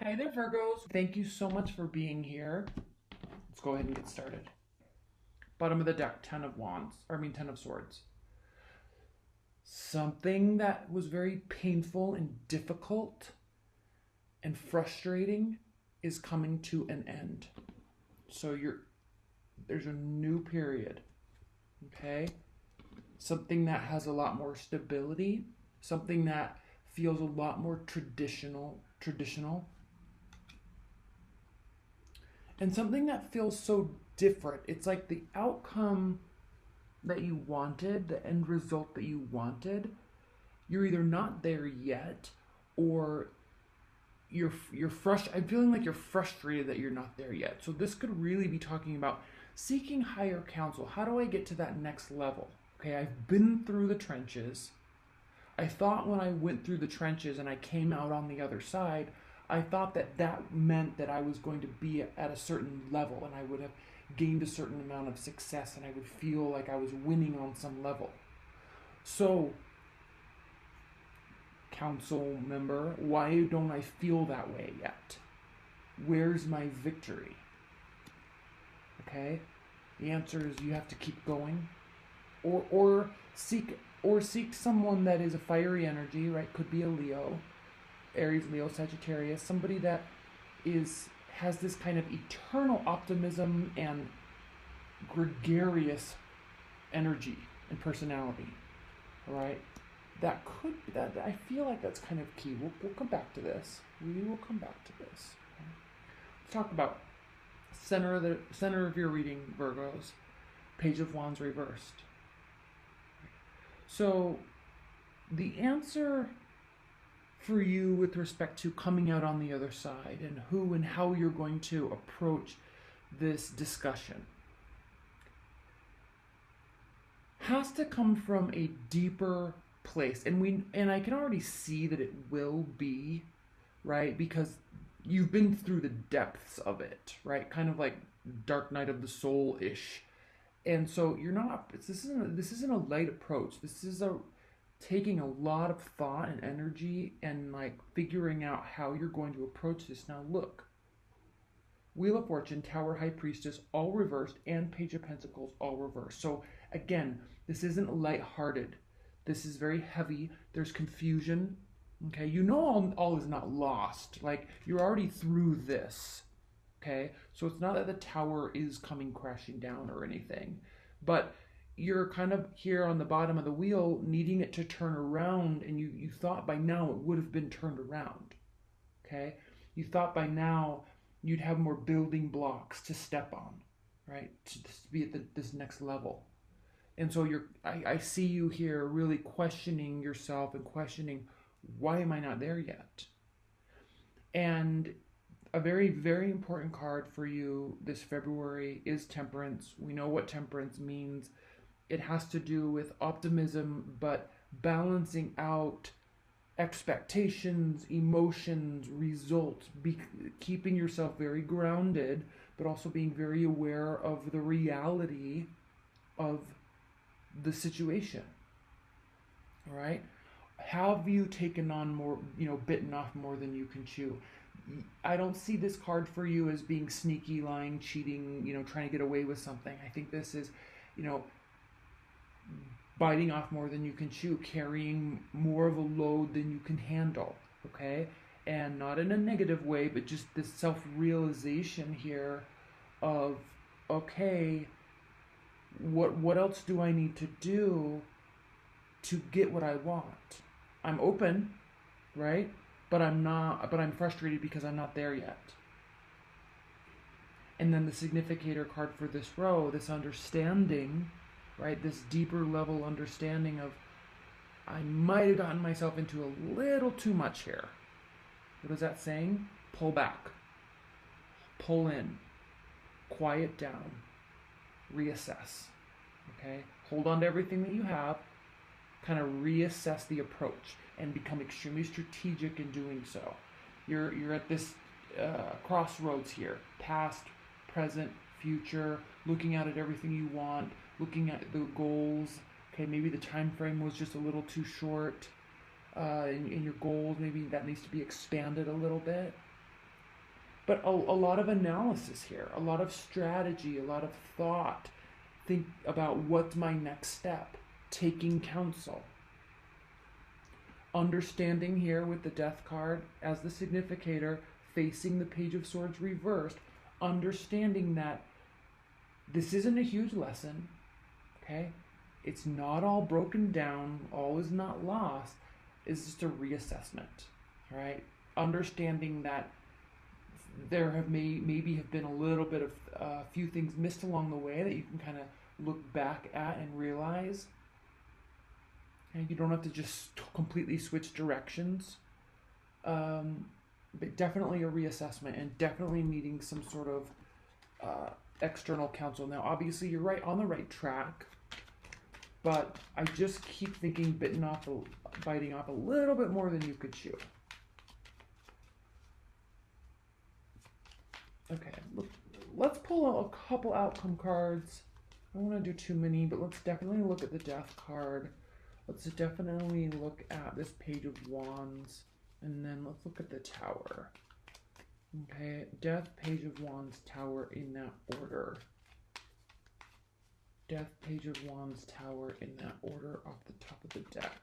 Hi there, Virgos. Thank you so much for being here. Let's go ahead and get started. Bottom of the deck, 10 of wands, 10 of swords. Something that was very painful and difficult and frustrating is coming to an end. So there's a new period, okay? Something that has a lot more stability, something that feels a lot more traditional, and something that feels so different. It's like the outcome that you wanted, the end result that you wanted, you're either not there yet, or you're frustrated. I'm feeling like you're frustrated that you're not there yet. So this could really be talking about seeking higher counsel. How do I get to that next level? Okay, I've been through the trenches. I thought when I went through the trenches and I came out on the other side, I thought that that meant that I was going to be at a certain level and I would have gained a certain amount of success and I would feel like I was winning on some level. So, council member, why don't I feel that way yet? Where's my victory? Okay? The answer is you have to keep going, or seek someone that is a fiery energy, right? Could be a Leo, Aries, Leo, Sagittarius, somebody that has this kind of eternal optimism and gregarious energy and personality. All right, that I feel like that's kind of key. We'll come back to this. We will come back to this. Okay? Let's talk about center of your reading, Virgos. Page of Wands reversed. So the answer for you with respect to coming out on the other side and who and how you're going to approach this discussion has to come from a deeper place, and I can already see that it will be, right? Because you've been through the depths of it, right? Kind of like Dark Night of the Soul ish. And so you're not, this isn't a light approach. This is taking a lot of thought and energy and like figuring out how you're going to approach this. Now look, Wheel of Fortune, Tower, High Priestess, all reversed, and Page of Pentacles, all reversed. So again, this isn't lighthearted. This is very heavy. There's confusion. Okay, you know all is not lost. Like, you're already through this. Okay, so it's not that the tower is coming crashing down or anything, but you're kind of here on the bottom of the wheel needing it to turn around, and you thought by now it would have been turned around. Okay, you thought by now you'd have more building blocks to step on, right, to be at this next level. And so I see you here really questioning yourself and questioning, why am I not there yet? And a very, very important card for you this February is Temperance. We know what Temperance means. It has to do with optimism, but balancing out expectations, emotions, results, keeping yourself very grounded, but also being very aware of the reality of the situation. All right? Have you taken on more, bitten off more than you can chew? I don't see this card for you as being sneaky, lying, cheating, trying to get away with something. I think this is, biting off more than you can chew, carrying more of a load than you can handle, okay? And not in a negative way, but just this self-realization here of, okay, what else do I need to do to get what I want? I'm open, right? But I'm frustrated because I'm not there yet. And then the significator card for this row, this understanding, right? This deeper level understanding of, I might have gotten myself into a little too much here. What is that saying? Pull back. Pull in. Quiet down. Reassess. Okay? Hold on to everything that you have. Kind of reassess the approach and become extremely strategic in doing so. You're at this crossroads here. Past, present, future, looking out at everything you want, looking at the goals. Okay, maybe the time frame was just a little too short in your goals. Maybe that needs to be expanded a little bit. but a lot of analysis here, a lot of strategy, a lot of thought. Think about what's my next step, taking counsel. Understanding here with the Death card as the significator, facing the Page of Swords reversed, understanding that this isn't a huge lesson, okay? It's not all broken down, all is not lost. It's just a reassessment, all right? Understanding that there have maybe have been a little bit of a few things missed along the way that you can kind of look back at and realize. And you don't have to just completely switch directions. But definitely a reassessment and definitely needing some sort of external counsel. Now, obviously, you're on the right track, but I just keep thinking biting off a little bit more than you could chew. Okay, let's pull out a couple outcome cards. I don't want to do too many, but let's definitely look at the Death card. Let's definitely look at this Page of Wands, and then let's look at the Tower. Okay, Death, Page of Wands, Tower in that order. Death, Page of Wands, Tower in that order off the top of the deck.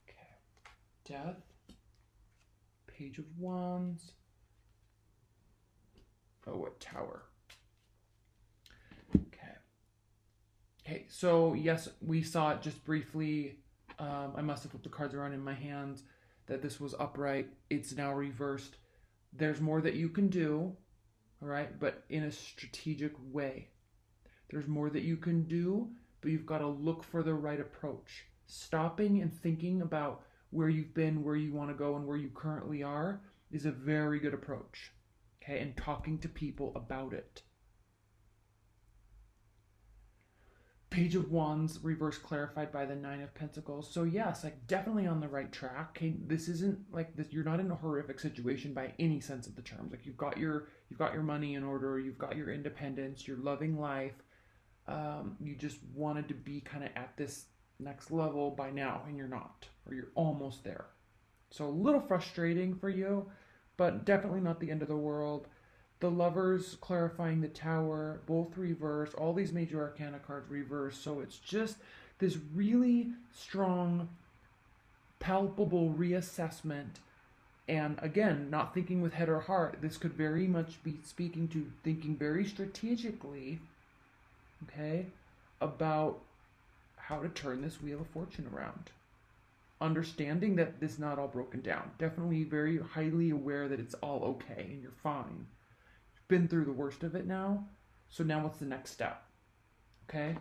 Okay, Death, Page of Wands. Oh, what Tower? Okay, so yes, we saw it just briefly. I must have flipped the cards around in my hands, that this was upright. It's now reversed. There's more that you can do, all right, but in a strategic way. There's more that you can do, but you've got to look for the right approach. Stopping and thinking about where you've been, where you want to go, and where you currently are is a very good approach, okay, and talking to people about it. Page of Wands, reverse clarified by the Nine of Pentacles. So yes, like definitely on the right track. Okay, this isn't like this. You're not in a horrific situation by any sense of the terms. Like you've got your money in order. You've got your independence. You're loving life. You just wanted to be kind of at this next level by now, and you're not, or you're almost there. So a little frustrating for you, but definitely not the end of the world. The Lovers clarifying the Tower, both reverse, all these major arcana cards reverse. So it's just this really strong, palpable reassessment. And again, not thinking with head or heart. This could very much be speaking to thinking very strategically, okay, about how to turn this Wheel of Fortune around. Understanding that this is not all broken down. Definitely very highly aware that it's all okay and you're fine. Been through the worst of it now, so now what's the next step? Okay,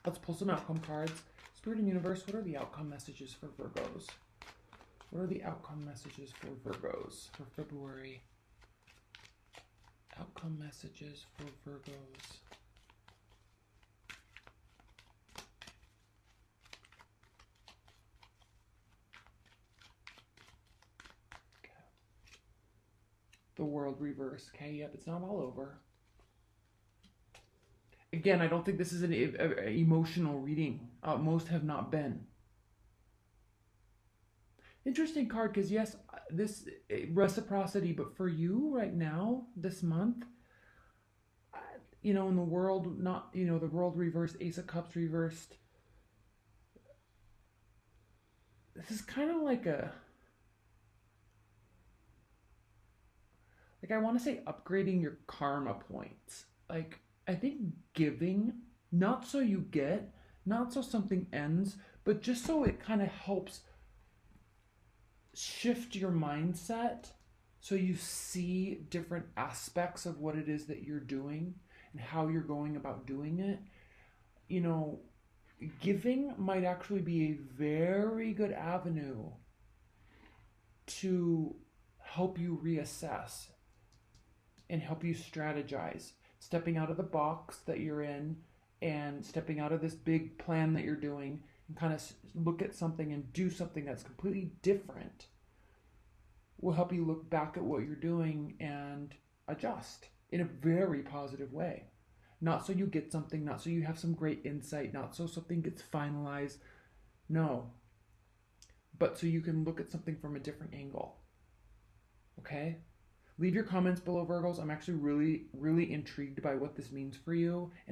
let's pull some outcome cards. Spirit and Universe, what are the outcome messages for Virgos? What are the outcome messages for Virgos for February? Outcome messages for Virgos. The World reverse. Okay, yep, it's not all over. Again, I don't think this is an emotional reading. Most have not been. Interesting card, because yes, this reciprocity, but for you right now, this month, you know, in the world, not, you know, the World reversed, Ace of Cups reversed. This is kind of like a... Like, I want to say upgrading your karma points. Like, I think giving, not so you get, not so something ends, but just so it kind of helps shift your mindset so you see different aspects of what it is that you're doing and how you're going about doing it. You know, giving might actually be a very good avenue to help you reassess and help you strategize, stepping out of the box that you're in and stepping out of this big plan that you're doing and kind of look at something and do something that's completely different will help you look back at what you're doing and adjust in a very positive way. Not so you get something, not so you have some great insight, not so something gets finalized, no, but so you can look at something from a different angle, okay? Leave your comments below, Virgos. I'm actually really, really intrigued by what this means for you.